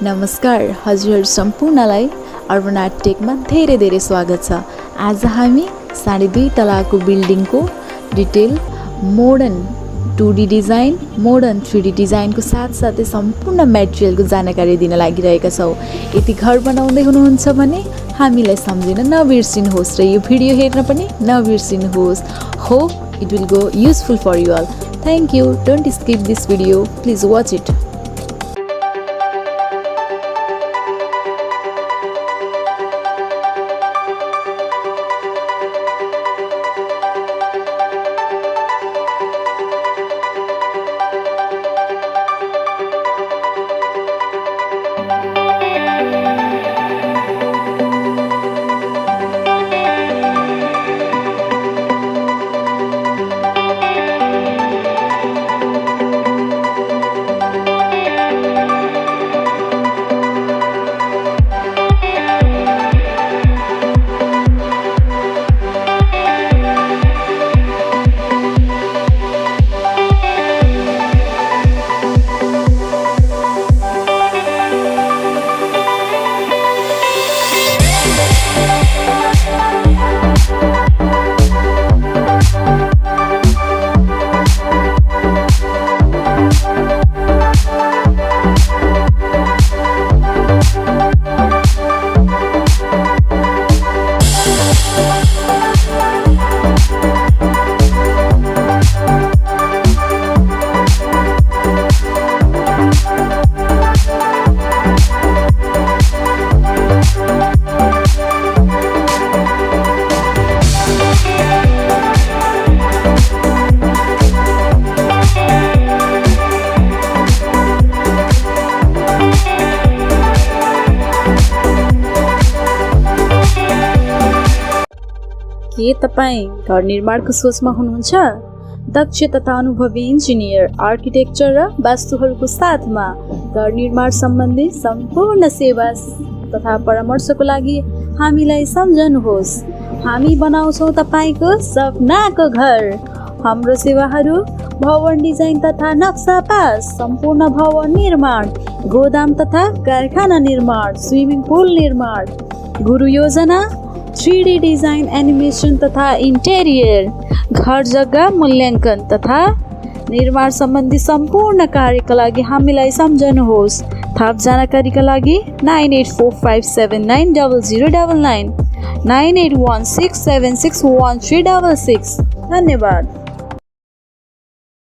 नमस्कार हजुर सम्पूर्णलाई urban art टेकमा धेरै धेरै स्वागत छ। आज हामी 2.5 तलाको बिल्डिङको detail modern 2D design modern 3D डिजाइनको साथसाथै सम्पूर्ण मटेरियलको जानकारी दिन लागिरहेका छौँ। यदि घर बनाउँदै हुनुहुन्छ भने हामीलाई सम्झिन नबिर्सिनुहोस् र यो भिडियो हेर्न पनि नबिर्सिनुहोस्। Hope it will go useful for you all. Thank you. Don't skip this video, please watch it. के तपाईँ घर निर्माणको सोचमा हुनुहुन्छ? दक्ष तथा अनुभवी इन्जिनियर, आर्किटेक्चर र वास्तुहरूको साथमा घर निर्माण सम्बन्धी सम्पूर्ण सेवा तथा परामर्शको लागि हामीलाई सम्झनुहोस्। हामी बनाउँछौँ तपाईँको सपनाको घर। हाम्रो सेवाहरू भवन डिजाइन तथा नक्सा पास, सम्पूर्ण भवन निर्माण, गोदाम तथा कारखाना निर्माण, स्विमिङ पुल निर्माण, गुरु योजना, 3D डिजाइन, एनिमेसन तथा इन्टेरियर, घर जग्गा मूल्याङ्कन तथा निर्माण सम्बन्धी सम्पूर्ण कार्यका लागि हामीलाई सम्झनुहोस्। थप जानकारीका लागि 9845790099 9816761366। धन्यवाद।